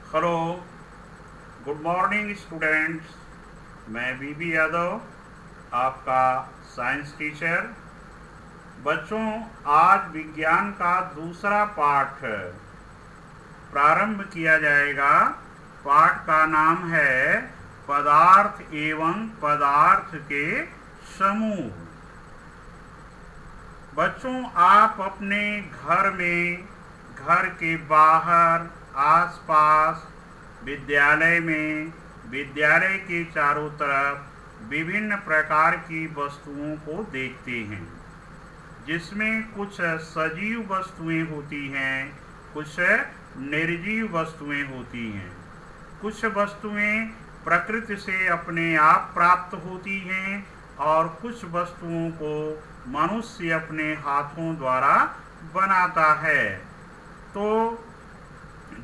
Hello, good morning students. मैं बीबी यादव, आपका science teacher. बच्चों, आज विज्ञान का दूसरा पाठ प्रारंभ किया जाएगा। पाठ का नाम है पदार्थ एवं पदार्थ के समूह। बच्चों, आप अपने घर में, घर के बाहर, आसपास, विद्यालय में, विद्यालय के चारों तरफ विभिन्न प्रकार की वस्तुओं को देखते हैं, जिसमें कुछ सजीव वस्तुएं होती हैं, कुछ निर्जीव वस्तुएं होती हैं। कुछ वस्तुएं प्रकृति से अपने आप प्राप्त होती हैं और कुछ वस्तुओं को मनुष्य अपने हाथों द्वारा बनाता है। तो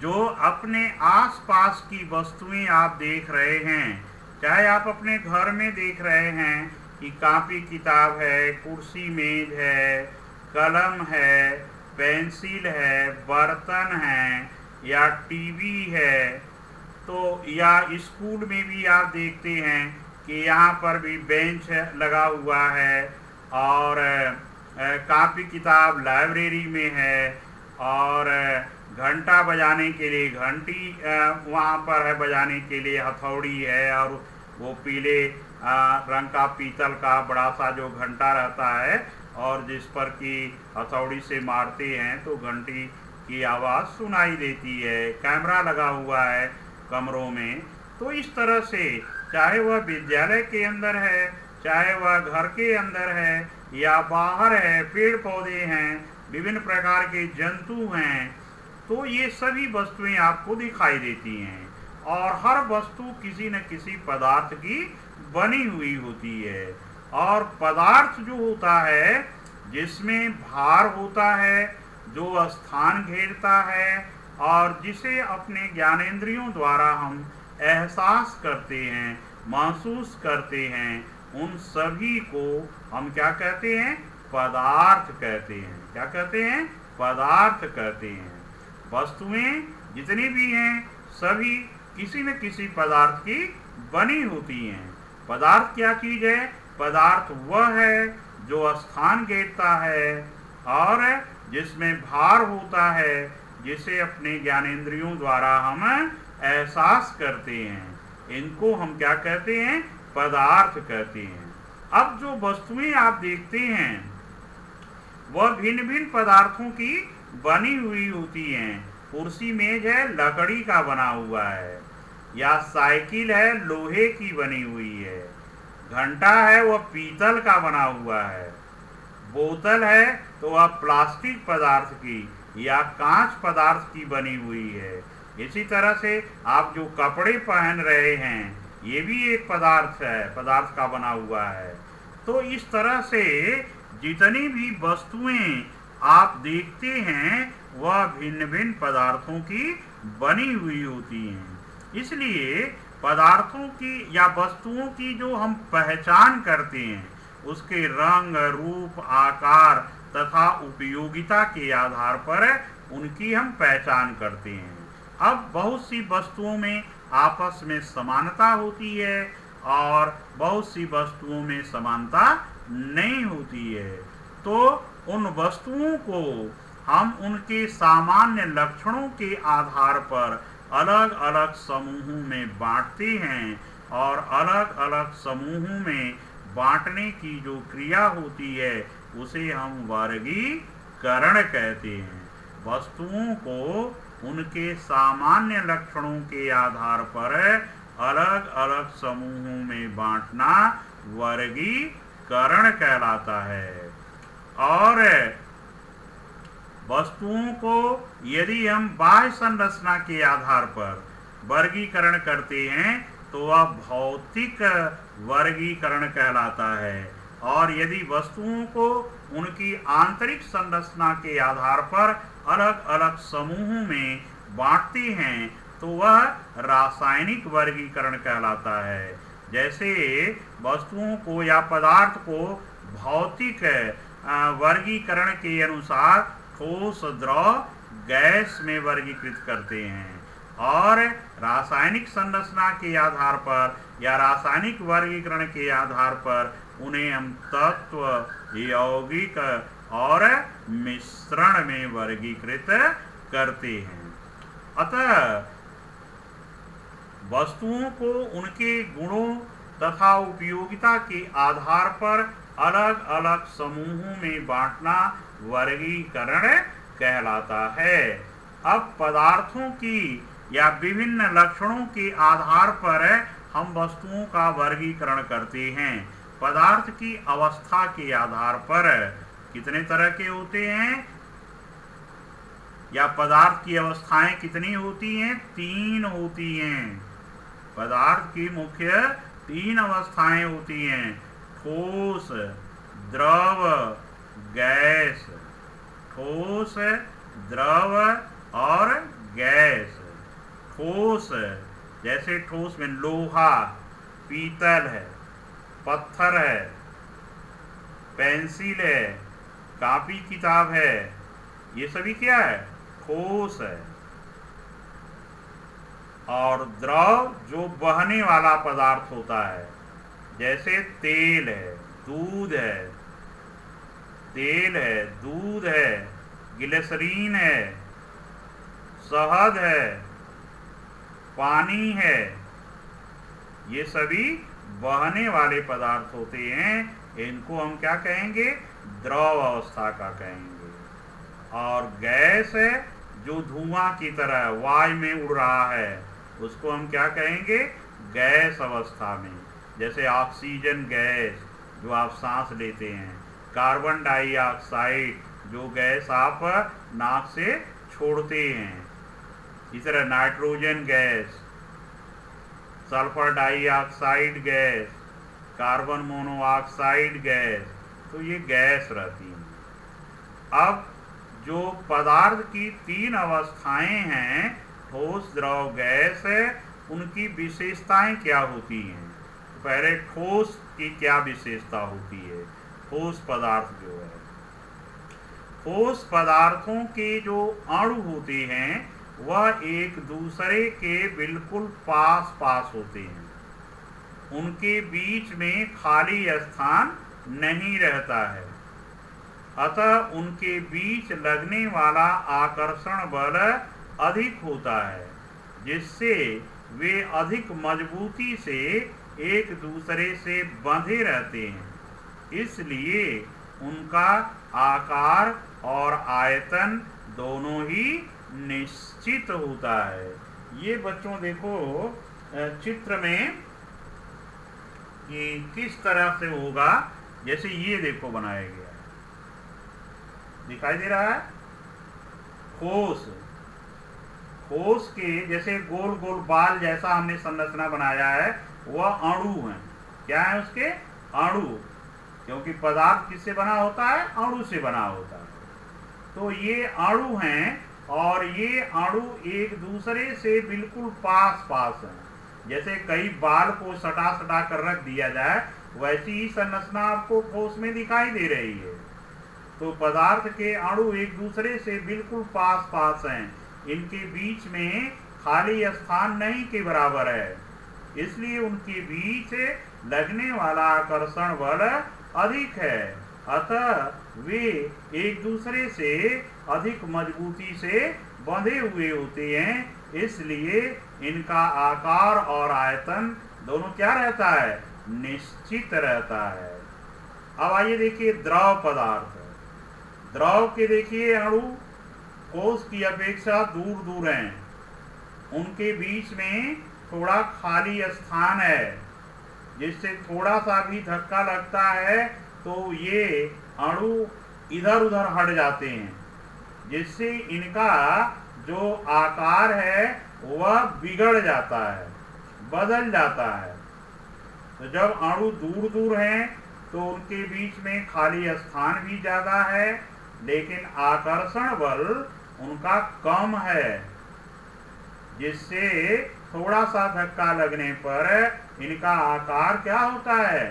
जो अपने आसपास की वस्तुएं आप देख रहे हैं, चाहे आप अपने घर में देख रहे हैं कि कापी किताब है, कुर्सी मेज है, कलम है, पेंसिल है, बर्तन है या टीवी है, तो या स्कूल में भी आप देखते हैं कि यहाँ पर भी बेंच लगा हुआ है और कापी किताब लाइब्रेरी में है और घंटा बजाने के लिए घंटी वहाँ पर है, बजाने के लिए हथौड़ी है और वो पीले रंग का पीतल का बड़ा सा जो घंटा रहता है और जिस पर कि हथौड़ी से मारते हैं तो घंटी की आवाज़ सुनाई देती है। कैमरा लगा हुआ है कमरों में। तो इस तरह से चाहे वह विद्यालय के अंदर है, चाहे वह घर के अंदर है या बाहर है, पेड़ पौधे हैं, विभिन्न प्रकार के जंतु हैं, तो ये सभी वस्तुएं आपको दिखाई देती हैं और हर वस्तु किसी न किसी पदार्थ की बनी हुई होती है। और पदार्थ जो होता है, जिसमें भार होता है, जो स्थान घेरता है और जिसे अपने ज्ञानेंद्रियों द्वारा हम एहसास करते हैं, महसूस करते हैं, उन सभी को हम क्या कहते हैं? पदार्थ कहते हैं। क्या कहते हैं? पदार्थ कहते हैं। वस्तुएं जितनी भी हैं सभी किसी न किसी पदार्थ की बनी होती हैं। पदार्थ क्या चीज़ है? पदार्थ वह है जो स्थान घेरता है और जिसमें भार होता है, जिसे अपने ज्ञानेंद्रियों द्वारा हम एहसास करते हैं। इनको हम क्या कहते हैं? पदार्थ कहते हैं। अब जो वस्तुएं आप देखते हैं वह भिन्न भिन्न पदार्थों की बनी हुई होती हैं। कुर्सी मेज है, लकड़ी का बना हुआ है, या साइकिल है, लोहे की बनी हुई है। घंटा है, वह पीतल का बना हुआ है। बोतल है तो वह प्लास्टिक पदार्थ की या कांच पदार्थ की बनी हुई है। इसी तरह से आप जो कपड़े पहन रहे हैं, ये भी एक पदार्थ है, पदार्थ का बना हुआ है। तो इस तरह से जितनी भी वस्तुएं आप देखते हैं वह भिन्न भिन्न पदार्थों की बनी हुई होती हैं। इसलिए पदार्थों की या वस्तुओं की जो हम पहचान करते हैं, उसके रंग, रूप, आकार तथा उपयोगिता के आधार पर उनकी हम पहचान करते हैं। अब बहुत सी वस्तुओं में आपस में समानता होती है और बहुत सी वस्तुओं में समानता नहीं होती है। तो उन वस्तुओं को हम उनके सामान्य लक्षणों के आधार पर अलग अलग समूहों में बांटते हैं और अलग अलग समूहों में बांटने की जो क्रिया होती है उसे हम वर्गीकरण कहते हैं। वस्तुओं को उनके सामान्य लक्षणों के आधार पर अलग अलग समूहों में बांटना वर्गीकरण कहलाता है। और वस्तुओं को यदि हम बाह्य संरचना के आधार पर वर्गीकरण करते हैं तो वह भौतिक वर्गीकरण कहलाता है। और यदि वस्तुओं को उनकी आंतरिक संरचना के आधार पर अलग अलग समूहों में बांटते हैं तो वह रासायनिक वर्गीकरण कहलाता है। जैसे वस्तुओं को या पदार्थ को भौतिक वर्गीकरण के अनुसार ठोस, द्रव, गैस में वर्गीकृत करते हैं। और रासायनिक संरचना के आधार पर या रासायनिक वर्गीकरण के आधार पर उन्हें हम तत्व, यौगिक और मिश्रण में वर्गीकृत करते हैं। अतः वस्तुओं को उनके गुणों तथा उपयोगिता के आधार पर अलग अलग समूहों में बांटना वर्गीकरण कहलाता है। अब पदार्थों की या विभिन्न लक्षणों के आधार पर हम वस्तुओं का वर्गीकरण करते हैं। पदार्थ की अवस्था के आधार पर कितने तरह के होते हैं, या पदार्थ की अवस्थाएं कितनी होती हैं? 3 होती हैं। पदार्थ की मुख्य 3 अवस्थाएं होती हैं: ठोस, द्रव, गैस। ठोस, द्रव और गैस। ठोस, जैसे ठोस में लोहा, पीतल है, पत्थर है, पेंसिल है, कॉपी किताब है, ये सभी क्या है? ठोस है। और द्रव जो बहने वाला पदार्थ होता है, जैसे तेल है, दूध है, तेल है, दूध है, ग्लिसरीन है, शहद है, पानी है, ये सभी बहने वाले पदार्थ होते हैं। इनको हम क्या कहेंगे? द्रव अवस्था का कहेंगे। और गैस है जो धुआं की तरह वायु में उड़ रहा है, उसको हम क्या कहेंगे? गैस अवस्था में। जैसे ऑक्सीजन गैस जो आप सांस लेते हैं, कार्बन डाइऑक्साइड जो गैस आप नाक से छोड़ते हैं, इस तरह nitrogen gas, sulphur dioxide gas, carbon monoxide gas, तो ये गैस रहती हैं। अब जो पदार्थ की 3 अवस्थाएं हैं, ठोस, द्रव, गैस, उनकी विशेषताएं क्या होती हैं? पहले ठोस की क्या विशेषता होती है? ठोस पदार्थ जो है, ठोस पदार्थों के जो अणु होते हैं वह एक दूसरे के बिल्कुल पास पास होते हैं। उनके बीच में खाली स्थान नहीं रहता है। अतः उनके बीच लगने वाला आकर्षण बल अधिक होता है, जिससे वे अधिक मजबूती से एक दूसरे से बंधे रहते हैं। इसलिए उनका आकार और आयतन दोनों ही निश्चित होता है। ये बच्चों देखो चित्र में कि किस तरह से होगा। जैसे ये देखो बनाया गया, दिखाई दे रहा है। ठोस, ठोस के जैसे गोल गोल बाल जैसा हमने संरचना बनाया है, वह अणु है। क्या है उसके? अणु, क्योंकि पदार्थ किससे बना होता है? अणु से बना होता है। तो ये अणु हैं और ये अणु एक दूसरे से बिल्कुल पास पास हैं। जैसे कई बाल को सटा सटा कर रख दिया जाए, वैसी ही संरचना आपको ठोस में दिखाई दे रही है। तो पदार्थ के अणु एक दूसरे से बिल्कुल पास पास हैं। इनके बीच में खाली स्थान नहीं के बराबर है, इसलिए उनके बीच लगने वाला आकर्षण बल अधिक है। अतः वे एक दूसरे से अधिक मजबूती से बंधे हुए होते हैं। इसलिए इनका आकार और आयतन दोनों क्या रहता है? निश्चित रहता है। अब आइए देखिए द्रव पदार्थ। द्रव के देखिए अणु ठोस की अपेक्षा दूर दूर हैं। उनके बीच में थोड़ा खाली स्थान है, जिससे थोड़ा सा भी धक्का लगता है तो ये अणु इधर उधर हट जाते हैं, जिससे इनका जो आकार है वह बिगड़ जाता है, बदल जाता है। तो जब अणु दूर दूर हैं तो उनके बीच में खाली स्थान भी ज़्यादा है, लेकिन आकर्षण बल उनका कम है, जिससे थोड़ा सा धक्का लगने पर इनका आकार क्या होता है?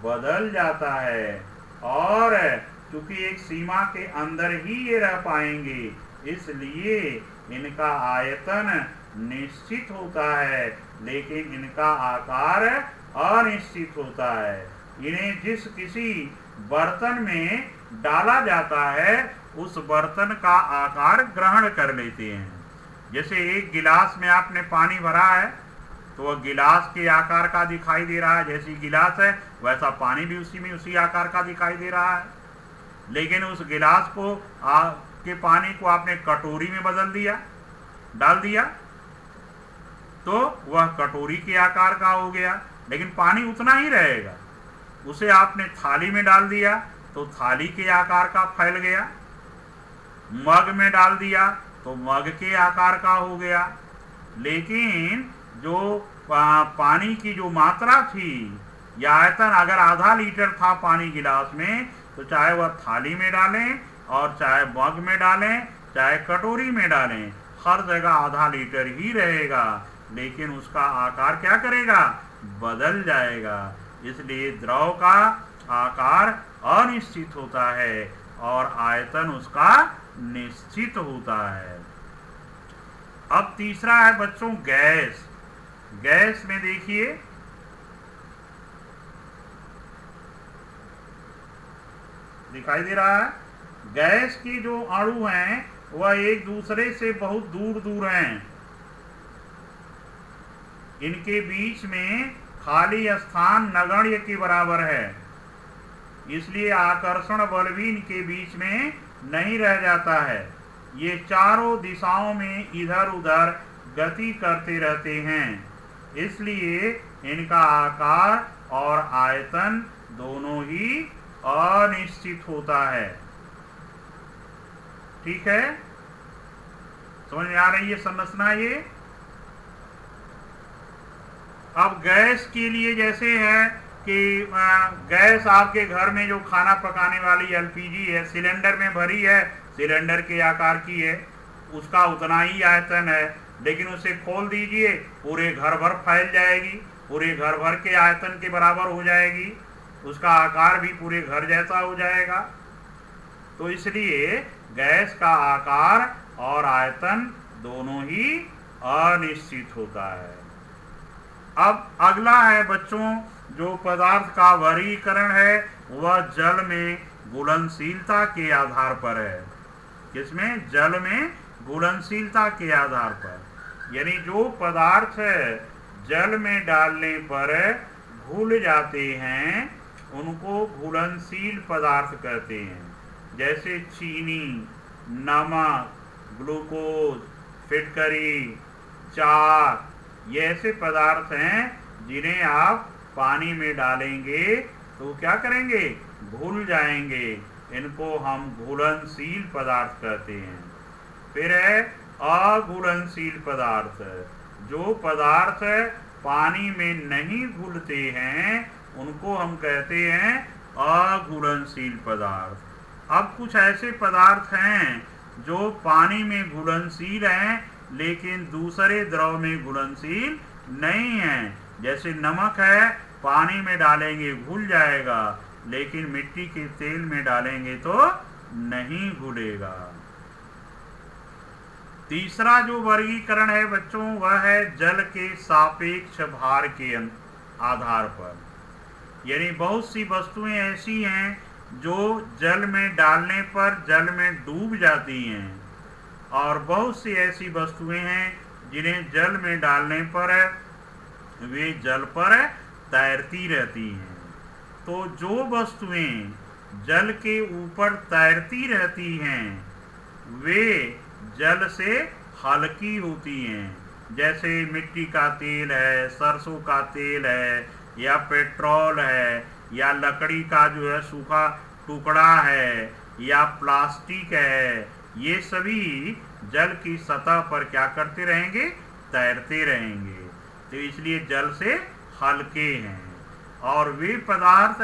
बदल जाता है। और चूंकि एक सीमा के अंदर ही ये रह पाएंगे, इसलिए इनका आयतन निश्चित होता है, लेकिन इनका आकार अनिश्चित होता है। इन्हें जिस किसी बर्तन में डाला जाता है उस बर्तन का आकार ग्रहण कर लेते हैं। जैसे एक गिलास में आपने पानी भरा है तो वह गिलास के आकार का दिखाई दे रहा है, जैसी गिलास है वैसा पानी भी उसी आकार का दिखाई दे रहा है। लेकिन उस गिलास को के पानी को आपने कटोरी में बदल दिया, डाल दिया, तो वह कटोरी के आकार का हो गया, लेकिन पानी उतना ही रहेगा। उसे आपने थाली में डाल दिया तो थाली के आकार का फैल गया, मग में डाल दिया तो मग के आकार का हो गया। लेकिन जो पानी की जो मात्रा थी या आयतन, अगर आधा लीटर था पानी गिलास में, तो चाहे वह थाली में डालें और चाहे मग में डालें, चाहे कटोरी में डालें, हर जगह आधा लीटर ही रहेगा, लेकिन उसका आकार क्या करेगा, बदल जाएगा। इसलिए द्रव का आकार अनिश्चित होता है और आयतन उसका निश्चित होता है। अब तीसरा है बच्चों गैस। गैस में देखिए, दिखाई दे रहा है, गैस के जो अणु हैं वह एक दूसरे से बहुत दूर दूर हैं। इनके बीच में खाली स्थान नगण्य के बराबर है, इसलिए आकर्षण बल भी इनके बीच में नहीं रह जाता है। ये चारों दिशाओं में इधर उधर गति करते रहते हैं, इसलिए इनका आकार और आयतन दोनों ही अनिश्चित होता है। ठीक है, समझ में आ रही है संरचना ये। अब गैस के लिए जैसे है कि गैस आपके घर में जो खाना पकाने वाली एलपीजी है, सिलेंडर में भरी है, सिलेंडर के आकार की है, उसका उतना ही आयतन है, लेकिन उसे खोल दीजिए पूरे घर भर फैल जाएगी, पूरे घर भर के आयतन के बराबर हो जाएगी, उसका आकार भी पूरे घर जैसा हो जाएगा। तो इसलिए गैस का आकार और आयतन दोनों ही अनिश्चित होता है। अब अगला है बच्चों, जो पदार्थ का वर्गीकरण है वह जल में घुलनशीलता के आधार पर है। किसमें? जल में घुलनशीलता के आधार पर। यानी जो पदार्थ जल में डालने पर घुल जाते हैं उनको घुलनशील पदार्थ कहते हैं। जैसे चीनी, नमक, ग्लूकोज, फिटकरी, चाक, ये ऐसे पदार्थ हैं जिन्हें आप पानी में डालेंगे तो क्या करेंगे? घुल जाएंगे। इनको हम घुलनशील पदार्थ कहते हैं। फिर है अघुलनशील पदार्थ। जो पदार्थ पानी में नहीं घुलते हैं उनको हम कहते हैं अघुलनशील पदार्थ। अब कुछ ऐसे पदार्थ हैं जो पानी में घुलनशील हैं लेकिन दूसरे द्रव में घुलनशील नहीं हैं। जैसे नमक है, पानी में डालेंगे घुल जाएगा, लेकिन मिट्टी के तेल में डालेंगे तो नहीं घुलेगा। तीसरा जो वर्गीकरण है बच्चों वह है जल के सापेक्ष भार के आधार पर। यानी बहुत सी वस्तुएं ऐसी हैं जो जल में डालने पर जल में डूब जाती हैं, और बहुत सी ऐसी वस्तुएं हैं जिन्हें जल में डालने पर वे जल पर तैरती रहती हैं। तो जो वस्तुएं जल के ऊपर तैरती रहती हैं वे जल से हल्की होती हैं। जैसे मिट्टी का तेल है, सरसों का तेल है, या पेट्रोल है, या लकड़ी का जो है सूखा टुकड़ा है, या प्लास्टिक है, ये सभी जल की सतह पर क्या करते रहेंगे? तैरते रहेंगे। तो इसलिए जल से हल्के हैं। और वे पदार्थ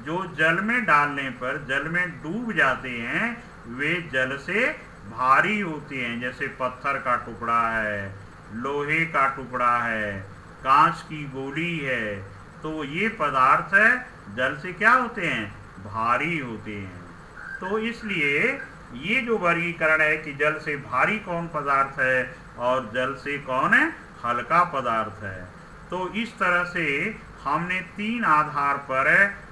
जो जल में डालने पर जल में डूब जाते हैं वे जल से भारी होते हैं। जैसे पत्थर का टुकड़ा है, लोहे का टुकड़ा है, कांच की गोली है, तो ये पदार्थ जल से क्या होते हैं? भारी होते हैं। तो इसलिए ये जो वर्गीकरण है कि जल से भारी कौन पदार्थ है और जल से कौन है हल्का पदार्थ है। तो इस तरह से हमने 3 आधार पर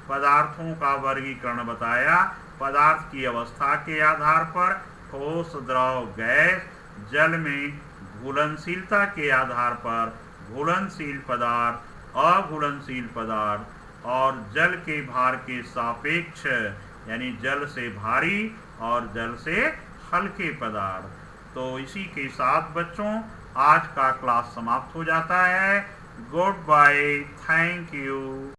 पदार्थों का वर्गीकरण बताया। पदार्थ की अवस्था के आधार पर ठोस, द्रव, गैस, जल में घुलनशीलता के आधार पर घुलनशील पदार्थ, अघुलनशील पदार्थ और जल के भार के सापेक्ष यानी जल से भारी और जल से हल्के पदार्थ। तो इसी के साथ बच्चों आज का क्लास समाप्त हो जाता है। Goodbye, thank you.